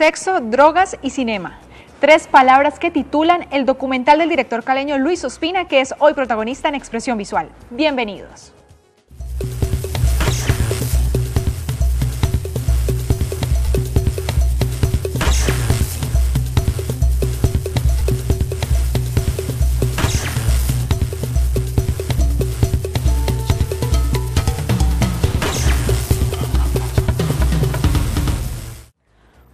Sexo, drogas y cinema. Tres palabras que titulan el documental del director caleño Luis Ospina, que es hoy protagonista en Expresión Visual. Bienvenidos.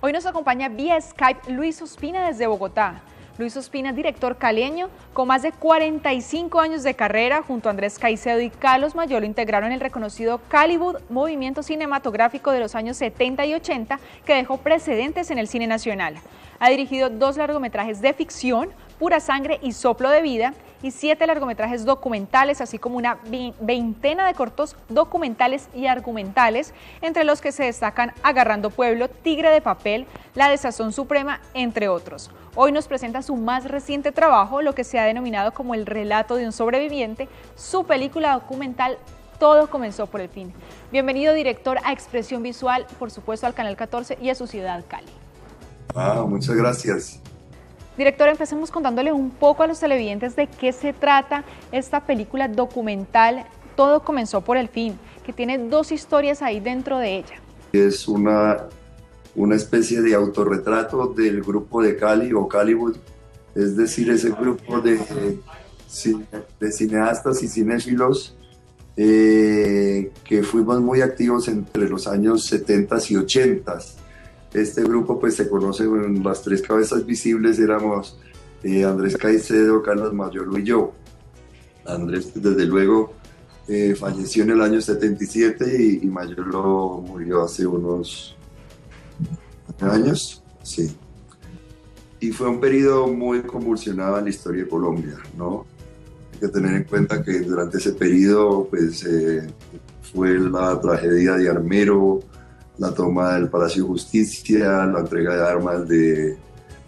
Hoy nos acompaña vía Skype Luis Ospina desde Bogotá. Luis Ospina es director caleño con más de 45 años de carrera. Junto a Andrés Caicedo y Carlos Mayolo integraron el reconocido Caliwood, movimiento cinematográfico de los años 70 y 80 que dejó precedentes en el cine nacional. Ha dirigido 2 largometrajes de ficción, Pura Sangre y Soplo de Vida, y 7 largometrajes documentales, así como una veintena de cortos documentales y argumentales, entre los que se destacan Agarrando Pueblo, Tigre de Papel, La Desazón Suprema, entre otros. Hoy nos presenta su más reciente trabajo, lo que se ha denominado como El relato de un sobreviviente, su película documental Todo comenzó por el fin. Bienvenido, director, a Expresión Visual, por supuesto al Canal 14 y a su ciudad, Cali. Muchas gracias. Director, empecemos contándole un poco a los televidentes de qué se trata esta película documental Todo comenzó por el fin, que tiene 2 historias ahí dentro de ella. Es una especie de autorretrato del grupo de Cali o Caliwood, es decir, ese grupo de cineastas y cinéfilos que fuimos muy activos entre los años 70 y 80. Este grupo pues se conoce en las 3 cabezas visibles, éramos Andrés Caicedo, Carlos Mayolo y yo. Andrés desde luego falleció en el año 77 y Mayolo murió hace unos años, sí. Y fue un periodo muy convulsionado en la historia de Colombia, ¿no? Hay que tener en cuenta que durante ese periodo pues fue la tragedia de Armero, la toma del Palacio de Justicia, la entrega de armas del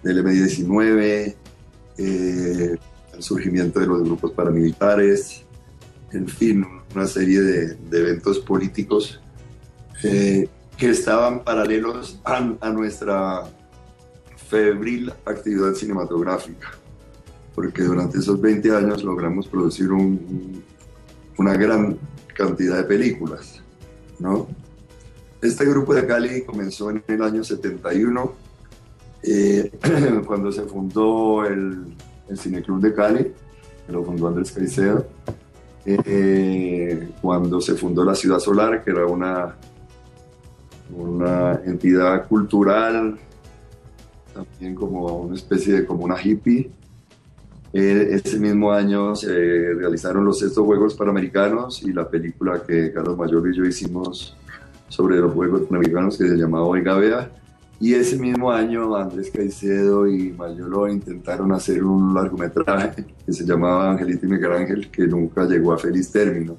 M-19, el surgimiento de los grupos paramilitares, en fin, una serie de eventos políticos que estaban paralelos a nuestra febril actividad cinematográfica, porque durante esos 20 años logramos producir una gran cantidad de películas, ¿no? Este grupo de Cali comenzó en el año 71, cuando se fundó el Cineclub de Cali, que lo fundó Andrés Caicedo, cuando se fundó la Ciudad Solar, que era una entidad cultural, también como una especie de comuna hippie. Ese mismo año se realizaron los 6 Juegos Panamericanos y la película que Carlos Mayolo y yo hicimos sobre los Juegos Panamericanos, que se llamaba Oiga Vea, y ese mismo año Andrés Caicedo y Mayolo intentaron hacer un largometraje que se llamaba Angelito y Miguel Ángel, que nunca llegó a feliz término.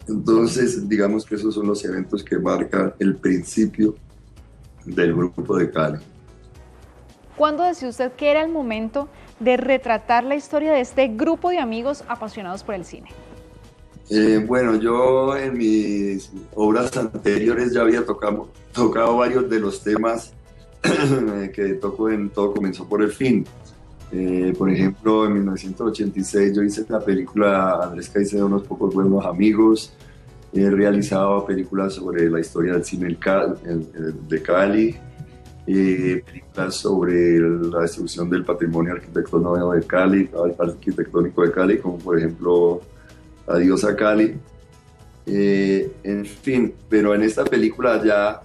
Entonces, digamos que esos son los eventos que marcan el principio del grupo de Cali. ¿Cuándo decidió usted que era el momento de retratar la historia de este grupo de amigos apasionados por el cine? Bueno, yo en mis obras anteriores ya había tocado varios de los temas que toco en Todo comenzó por el fin. Por ejemplo, en 1986 yo hice la película Andrés Caicedo, Unos pocos buenos amigos. He realizado películas sobre la historia del cine de Cali, películas sobre la destrucción del patrimonio arquitectónico de Cali, como por ejemplo Adiós a Cali, en fin, pero en esta película ya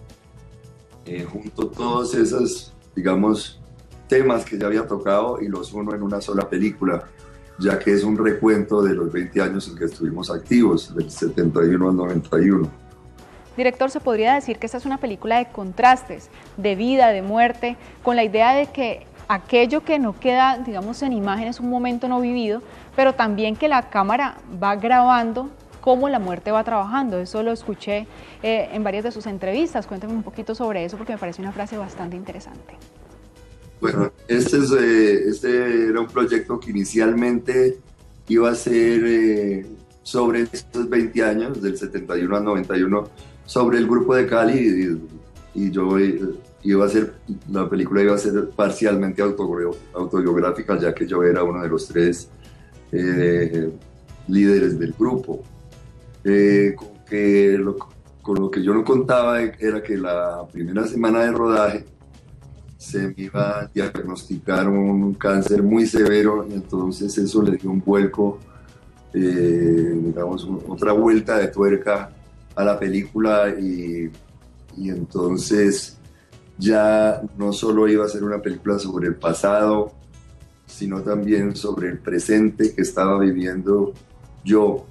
junto todos esos, digamos, temas que ya había tocado y los uno en una sola película, ya que es un recuento de los 20 años en que estuvimos activos, del 71 al 91. Director, ¿se podría decir que esta es una película de contrastes, de vida, de muerte, con la idea de que aquello que no queda, digamos, en imagen es un momento no vivido, pero también que la cámara va grabando cómo la muerte va trabajando? Eso lo escuché en varias de sus entrevistas. Cuéntame un poquito sobre eso, porque me parece una frase bastante interesante. Bueno, este era un proyecto que inicialmente iba a ser sobre estos 20 años, del 71 al 91, sobre el grupo de Cali, y yo la película iba a ser parcialmente autobiográfica, ya que yo era uno de los tres eh, líderes del grupo. Con, con lo que yo no contaba era que la primera semana de rodaje se me iba a diagnosticar un cáncer muy severo, y entonces eso le dio un vuelco, digamos, otra vuelta de tuerca a la película, y entonces ya no solo iba a ser una película sobre el pasado, sino también sobre el presente que estaba viviendo yo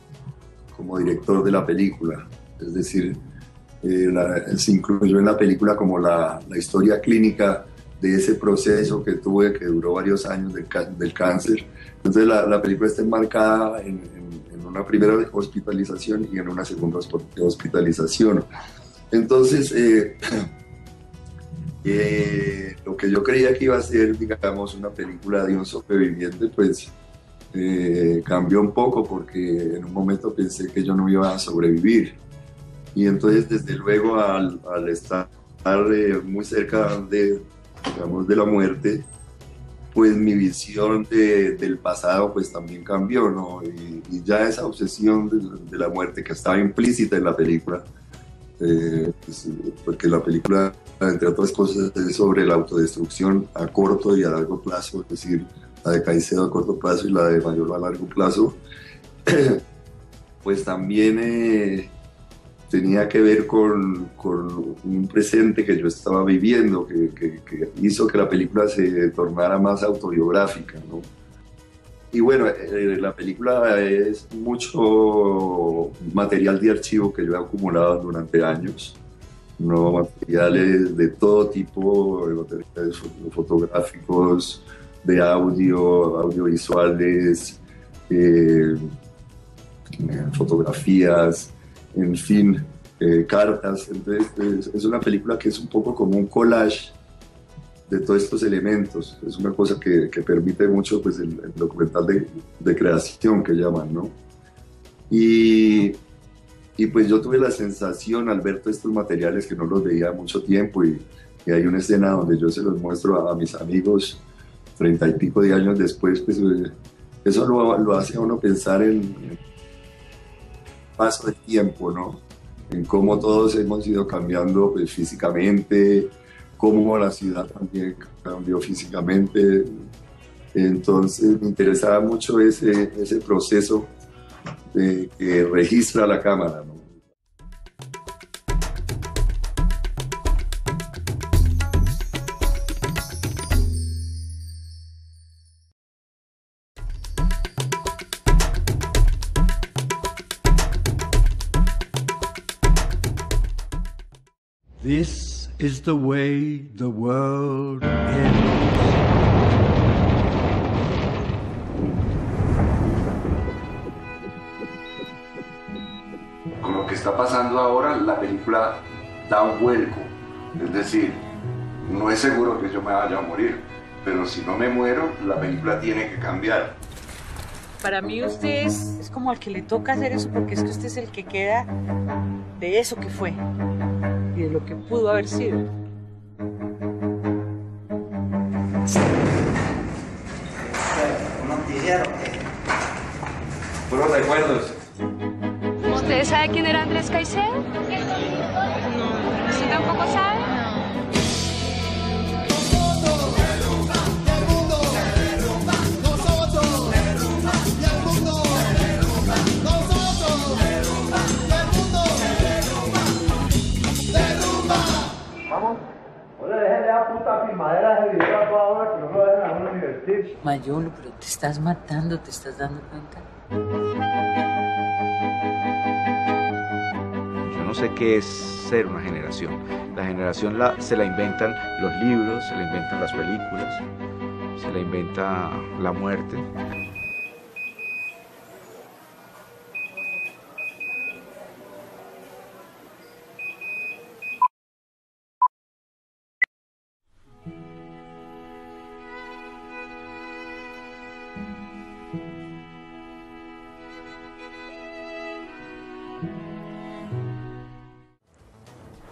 como director de la película. Es decir, se incluyó en la película como la historia clínica de ese proceso que tuve, que duró varios años del cáncer. Entonces la película está enmarcada en una primera hospitalización y en una segunda hospitalización. Entonces, lo que yo creía que iba a ser, digamos, una película de un sobreviviente, pues cambió un poco, porque en un momento pensé que yo no iba a sobrevivir. Y entonces, desde luego, al estar muy cerca de, digamos, de la muerte, pues mi visión del pasado pues también cambió, ¿no? Y ya esa obsesión de la muerte que estaba implícita en la película, pues, porque la película, entre otras cosas, es sobre la autodestrucción a corto y a largo plazo, es decir, la de Caicedo a corto plazo y la de Mayolo a largo plazo, pues también tenía que ver con un presente que yo estaba viviendo, que hizo que la película se tornara más autobiográfica, ¿no? Y bueno, la película es mucho material de archivo que yo he acumulado durante años, ¿no? Materiales de todo tipo, materiales fotográficos, de audio, audiovisuales, eh, fotografías, en fin, cartas. Entonces, es una película que es un poco como un collage de todos estos elementos. Es una cosa que permite mucho, pues, el documental de creación que llaman, ¿no? Y, y pues yo tuve la sensación al ver todos estos materiales que no los veía mucho tiempo, y hay una escena donde yo se los muestro a mis amigos 30 y pico de años después, pues eso lo hace a uno pensar en el paso del tiempo, ¿no? En cómo todos hemos ido cambiando, pues, físicamente, cómo la ciudad también cambió físicamente. Entonces me interesaba mucho ese proceso que registra la cámara, ¿no? This is the way the world ends. Con lo que está pasando ahora, la película da un vuelco. Es decir, no es seguro que yo me vaya a morir, pero si no me muero, la película tiene que cambiar. Para mí usted es como al que le toca hacer eso, porque es que usted es el que queda de eso que fue y de lo que pudo haber sido. ¿Un noticiero? Puros recuerdos. ¿Usted sabe quién era Andrés Caicedo? No. ¿Usted tampoco sabe? Mayolo, pero te estás matando, ¿te estás dando cuenta? Yo no sé qué es ser una generación. La generación se la inventan los libros, se la inventan las películas, se la inventa la muerte.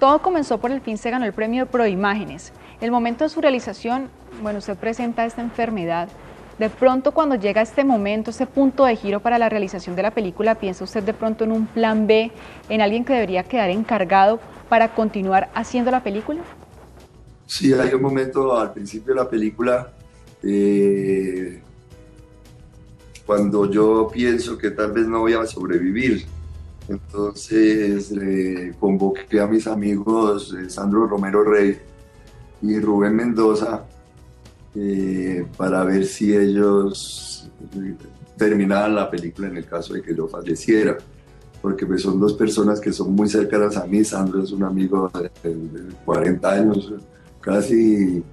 Todo comenzó por el fin, se ganó el premio Proimágenes. El momento de su realización, bueno, usted presenta esta enfermedad. De pronto, cuando llega este momento, este punto de giro para la realización de la película, ¿piensa usted de pronto en un plan B, en alguien que debería quedar encargado para continuar haciendo la película? Sí, hay un momento al principio de la película cuando yo pienso que tal vez no voy a sobrevivir. Entonces convoqué a mis amigos Sandro Romero Rey y Rubén Mendoza para ver si ellos terminaban la película en el caso de que yo falleciera, porque pues son dos personas que son muy cercanas a mí. Sandro es un amigo de 40 años casi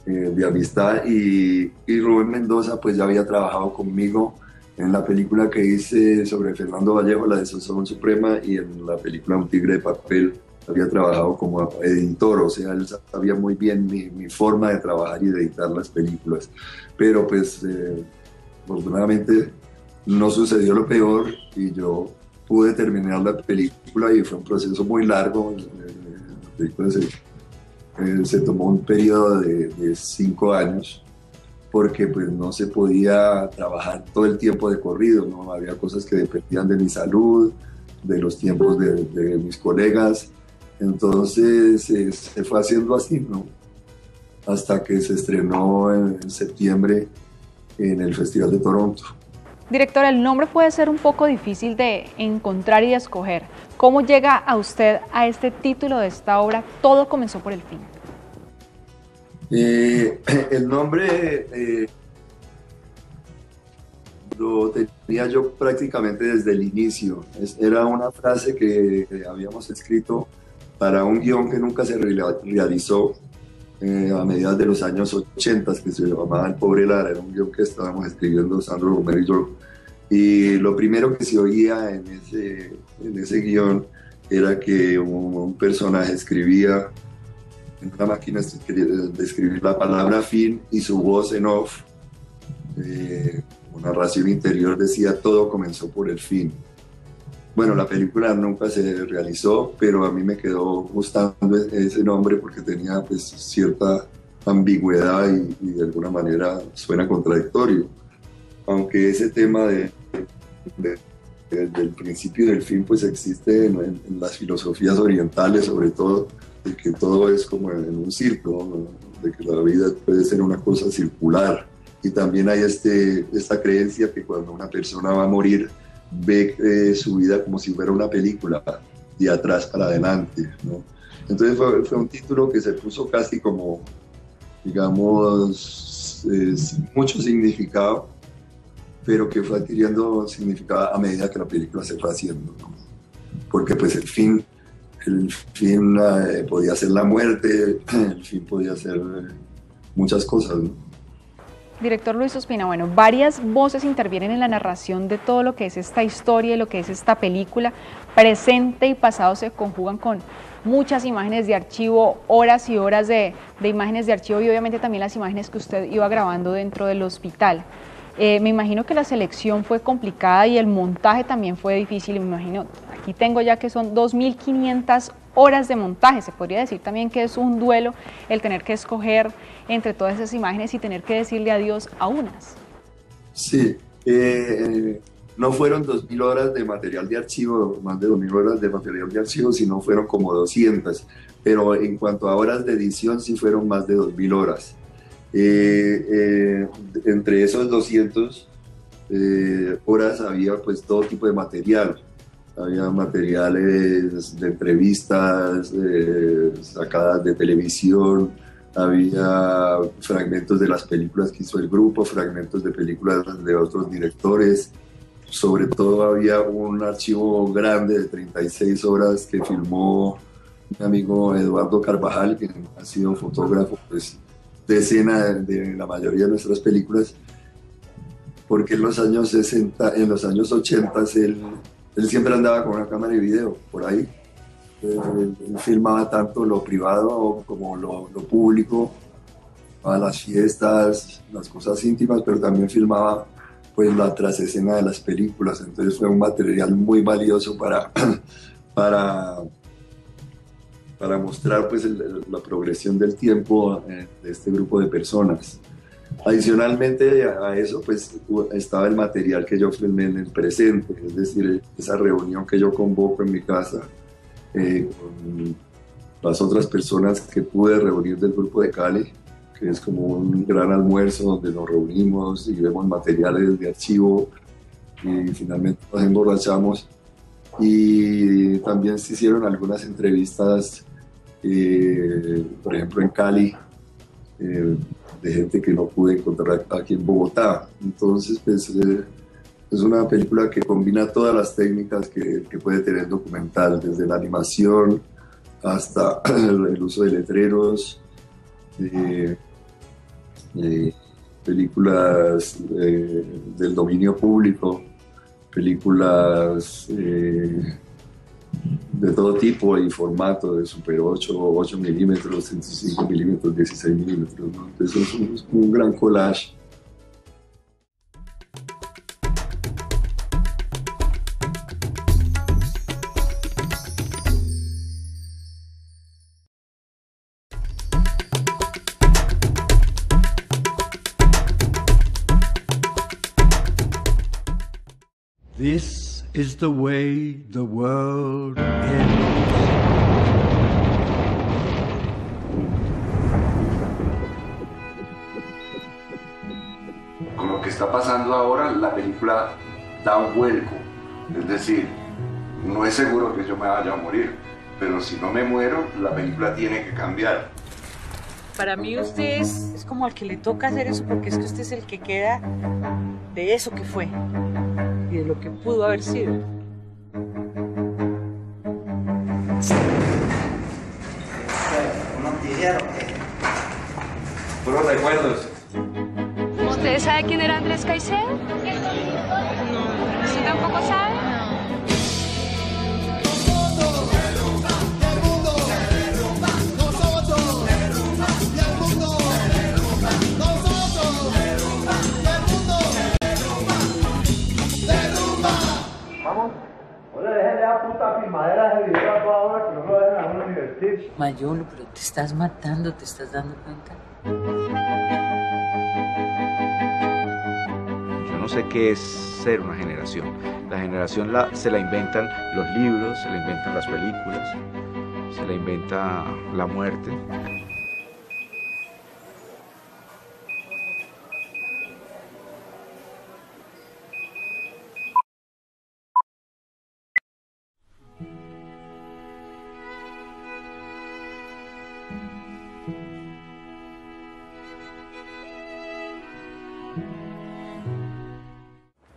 de amistad, y Rubén Mendoza pues ya había trabajado conmigo en la película que hice sobre Fernando Vallejo, La Desazón Suprema, y en la película Un Tigre de Papel había trabajado como editor, o sea, él sabía muy bien mi forma de trabajar y de editar las películas. Pero pues afortunadamente no sucedió lo peor y yo pude terminar la película, y fue un proceso muy largo. La película se tomó un periodo de 5 años, porque pues no se podía trabajar todo el tiempo de corrido, ¿no? Había cosas que dependían de mi salud, de los tiempos de mis colegas. Entonces se fue haciendo así, ¿no? Hasta que se estrenó en septiembre en el Festival de Toronto. Director, el nombre puede ser un poco difícil de encontrar y de escoger. ¿Cómo llega a usted a este título de esta obra, Todo comenzó por el fin? El nombre lo tenía yo prácticamente desde el inicio. Era una frase que habíamos escrito para un guión que nunca se realizó a mediados de los años 80, que se llamaba El Pobre Lara. Era un guión que estábamos escribiendo Sandro Romero y yo. Y lo primero que se oía en ese guión era que un personaje escribía en una máquina de escribir la palabra fin, y su voz en off, una narración interior, decía: todo comenzó por el fin. Bueno, la película nunca se realizó, pero a mí me quedó gustando ese nombre porque tenía pues cierta ambigüedad y de alguna manera suena contradictorio. Aunque ese tema del principio y del fin pues existe en las filosofías orientales, sobre todo, de que todo es como en un círculo, ¿no? De que la vida puede ser una cosa circular. Y también hay esta creencia que cuando una persona va a morir, ve su vida como si fuera una película, de atrás para adelante, ¿no? Entonces fue un título que se puso casi como, digamos, mucho significado, pero que fue adquiriendo significado a medida que la película se fue haciendo, ¿no? Porque pues el fin podía ser la muerte, el fin podía ser muchas cosas, ¿no? Director Luis Ospina, bueno, varias voces intervienen en la narración de todo lo que es esta historia y lo que es esta película. Presente y pasado se conjugan con muchas imágenes de archivo, horas y horas de imágenes de archivo, y obviamente también las imágenes que usted iba grabando dentro del hospital. Me imagino que la selección fue complicada y el montaje también fue difícil. Me imagino, aquí tengo ya que son 2.500 horas de montaje. Se podría decir también que es un duelo el tener que escoger entre todas esas imágenes y tener que decirle adiós a unas. Sí, no fueron 2.000 horas de material de archivo, más de 2.000 horas de material de archivo, sino fueron como 200, pero en cuanto a horas de edición sí fueron más de 2.000 horas. Entre esos 200 horas había pues todo tipo de material. Había materiales de entrevistas sacadas de televisión, había fragmentos de las películas que hizo el grupo, fragmentos de películas de otros directores. Sobre todo había un archivo grande de 36 horas que filmó mi amigo Eduardo Carvajal, que ha sido fotógrafo pues, de escena de la mayoría de nuestras películas, porque en los años 60, en los años 80 él siempre andaba con una cámara de video por ahí. Él filmaba tanto lo privado como lo público, a las fiestas, las cosas íntimas, pero también filmaba pues la trasescena de las películas. Entonces fue un material muy valioso para para mostrar pues la progresión del tiempo de este grupo de personas. Adicionalmente a eso, pues estaba el material que yo filmé en el presente, es decir, esa reunión que yo convoco en mi casa con las otras personas que pude reunir del grupo de Cali, que es como un gran almuerzo donde nos reunimos y vemos materiales de archivo y finalmente nos emborrachamos. Y también se hicieron algunas entrevistas, por ejemplo en Cali, de gente que no pude encontrar aquí en Bogotá. Entonces, pues, es una película que combina todas las técnicas que puede tener el documental, desde la animación hasta el uso de letreros, películas del dominio público, películas de todo tipo y formato, de Super 8, 8 milímetros, 35 milímetros, 16 milímetros, ¿no? Entonces es un gran collage. This is the way the world ends. Con lo que está pasando ahora, la película da un vuelco. Es decir, no es seguro que yo me vaya a morir, pero si no me muero, la película tiene que cambiar. Para mí usted es como al que le toca hacer eso porque es que usted es el que queda de eso que fue y de lo que pudo haber sido. ¿Un noticiero? Puros recuerdos. ¿Usted sabe quién era Andrés Caicedo? No. ¿Usted tampoco sabe? Mayolo, pero te estás matando, ¿te estás dando cuenta? Yo no sé qué es ser una generación. La generación se la inventan los libros, se la inventan las películas, se la inventa la muerte.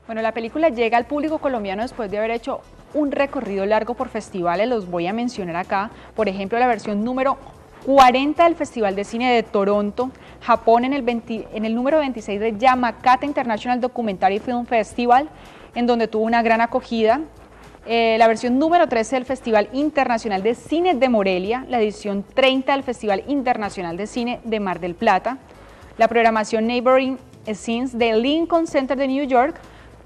Bueno, la película llega al público colombiano después de haber hecho un recorrido largo por festivales, los voy a mencionar acá. Por ejemplo, la versión número 40 del Festival de Cine de Toronto, Japón en el número 26 de Yamakata International Documentary Film Festival, en donde tuvo una gran acogida. La versión número 13 del Festival Internacional de Cine de Morelia, la edición 30 del Festival Internacional de Cine de Mar del Plata, la programación Neighboring Scenes de Lincoln Center de New York.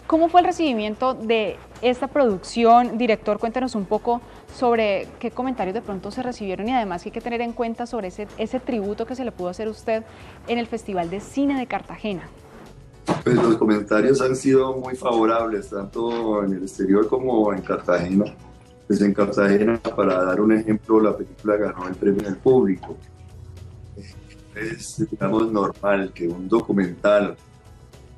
¿Cómo fue el recibimiento de esta producción? Director, cuéntanos un poco sobre qué comentarios de pronto se recibieron y además qué hay que tener en cuenta sobre ese tributo que se le pudo hacer a usted en el Festival de Cine de Cartagena. Pues los comentarios han sido muy favorables, tanto en el exterior como en Cartagena. Pues en Cartagena, para dar un ejemplo, la película ganó el premio del público. Es, digamos, normal que un documental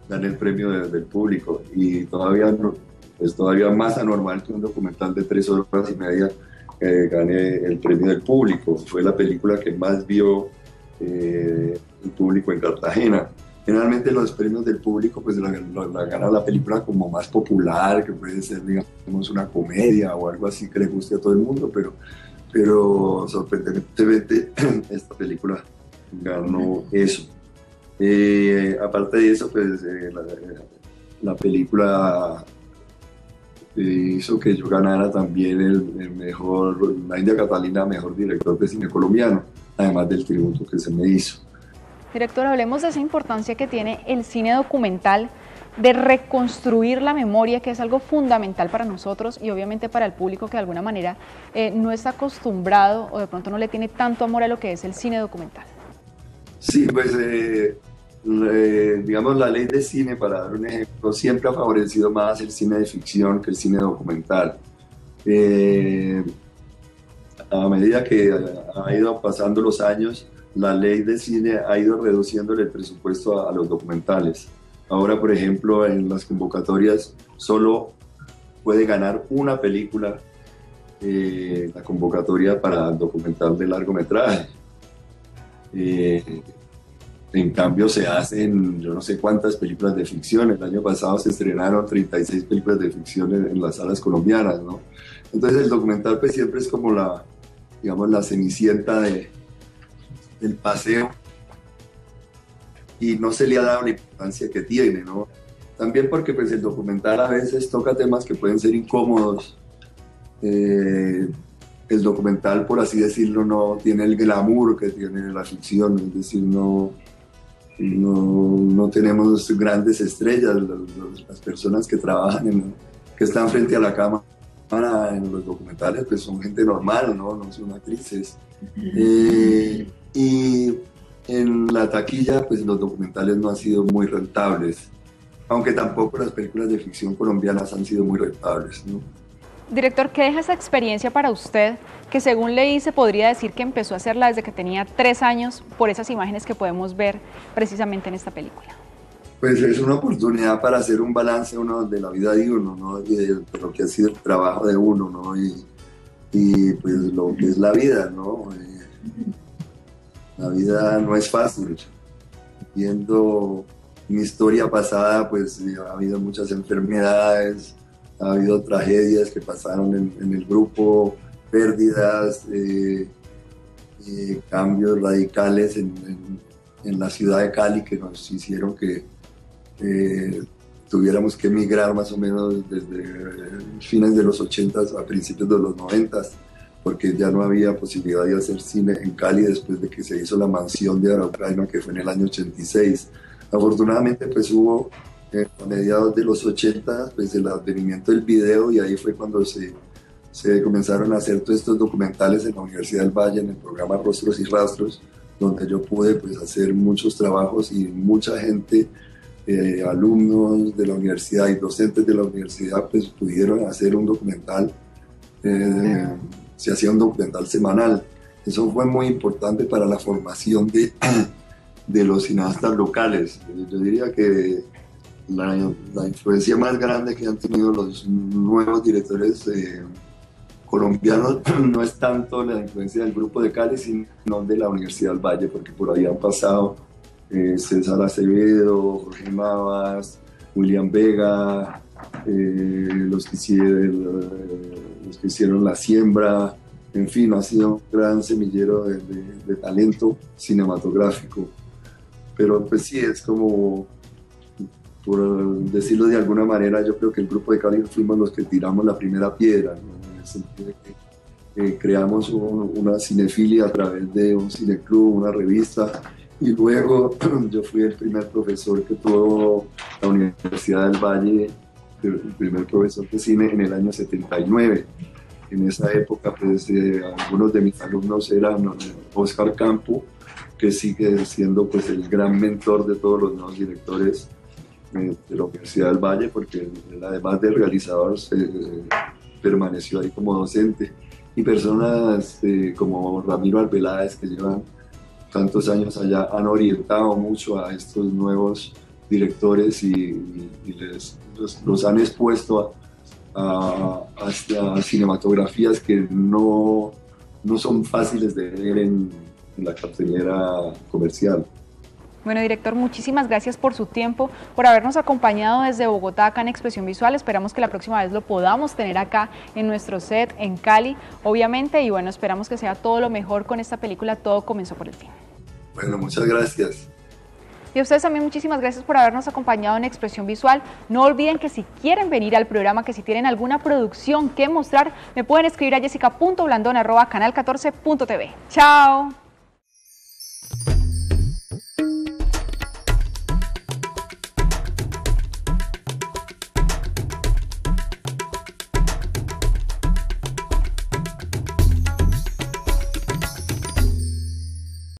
gane el premio del público y todavía, es todavía más anormal que un documental de 3 horas y media gane el premio del público. Fue la película que más vio el público en Cartagena. Generalmente los premios del público pues la gana la película como más popular, que puede ser, digamos, una comedia o algo así que le guste a todo el mundo, pero sorprendentemente esta película ganó eso. Aparte de eso, pues la película hizo que yo ganara también el mejor, la India Catalina, mejor director de cine colombiano, además del tributo que se me hizo. Director, hablemos de esa importancia que tiene el cine documental de reconstruir la memoria, que es algo fundamental para nosotros y obviamente para el público que de alguna manera no está acostumbrado o de pronto no le tiene tanto amor a lo que es el cine documental? Sí, pues digamos la ley de cine, para dar un ejemplo, siempre ha favorecido más el cine de ficción que el cine documental. A medida que ha ido pasando los años, la ley de cine ha ido reduciéndole el presupuesto a los documentales. Ahora, por ejemplo, en las convocatorias solo puede ganar una película la convocatoria para documental de largometraje. En cambio, se hacen yo no sé cuántas películas de ficción. El año pasado se estrenaron 36 películas de ficción en las salas colombianas, ¿no? Entonces el documental pues siempre es como digamos, la cenicienta del paseo, y no se le ha dado la importancia que tiene, ¿no? También porque pues el documental a veces toca temas que pueden ser incómodos. El documental, por así decirlo, no tiene el glamour que tiene la ficción, es decir, no tenemos grandes estrellas. Las personas que trabajan, que están frente a la cámara en los documentales, pues son gente normal, no son actrices. Y en la taquilla, pues los documentales no han sido muy rentables, aunque tampoco las películas de ficción colombianas han sido muy rentables, ¿no? Director, ¿qué deja esa experiencia para usted, que según leí se podría decir que empezó a hacerla desde que tenía 3 años, por esas imágenes que podemos ver precisamente en esta película? Pues es una oportunidad para hacer un balance de la vida de uno, ¿no? Y de lo que ha sido el trabajo de uno, ¿no? Y pues lo que es la vida, ¿no? La vida no es fácil. Viendo mi historia pasada, pues ha habido muchas enfermedades, ha habido tragedias que pasaron en el grupo, pérdidas, cambios radicales en la ciudad de Cali que nos hicieron que tuviéramos que emigrar más o menos desde fines de los 80s a principios de los 90s, porque ya no había posibilidad de hacer cine en Cali después de que se hizo la mansión de Araucaima, que fue en el año 86. Afortunadamente pues hubo a mediados de los 80 pues el advenimiento del video, y ahí fue cuando se comenzaron a hacer todos estos documentales en la Universidad del Valle, en el programa Rostros y Rastros, donde yo pude pues hacer muchos trabajos, y mucha gente, alumnos de la universidad y docentes de la universidad, pues pudieron hacer un documental. Se hacía un documental semanal. Eso fue muy importante para la formación de los cineastas locales. Yo diría que la influencia más grande que han tenido los nuevos directores colombianos no es tanto la influencia del grupo de Cali, sino de la Universidad del Valle, porque por ahí han pasado César Acevedo, Jorge Navas, William Vega, los que hicieron La Siembra. En fin, ha sido un gran semillero de talento cinematográfico. Pero pues sí, es como, por decirlo de alguna manera, yo creo que el grupo de Cali fuimos los que tiramos la primera piedra, ¿no? En el sentido de que creamos una cinefilia a través de un cineclub, una revista, y luego yo fui el primer profesor que tuvo la Universidad del Valle, el primer profesor de cine en el año 79. En esa época, pues, algunos de mis alumnos eran Oscar Campo, que sigue siendo pues el gran mentor de todos los nuevos directores de la Universidad del Valle, porque además de realizador permaneció ahí como docente, y personas como Ramiro Arbeláez, que llevan tantos años allá, han orientado mucho a estos nuevos directores y los han expuesto a cinematografías que no son fáciles de ver en la cartelera comercial. Bueno, director, muchísimas gracias por su tiempo, por habernos acompañado desde Bogotá acá en Expresión Visual. Esperamos que la próxima vez lo podamos tener acá en nuestro set en Cali, obviamente, y bueno, esperamos que sea todo lo mejor con esta película. Todo comenzó por el fin. Bueno, muchas gracias. Y a ustedes también muchísimas gracias por habernos acompañado en Expresión Visual. No olviden que si quieren venir al programa, que si tienen alguna producción que mostrar, me pueden escribir a jessica.blandon@canal14.tv. ¡Chao!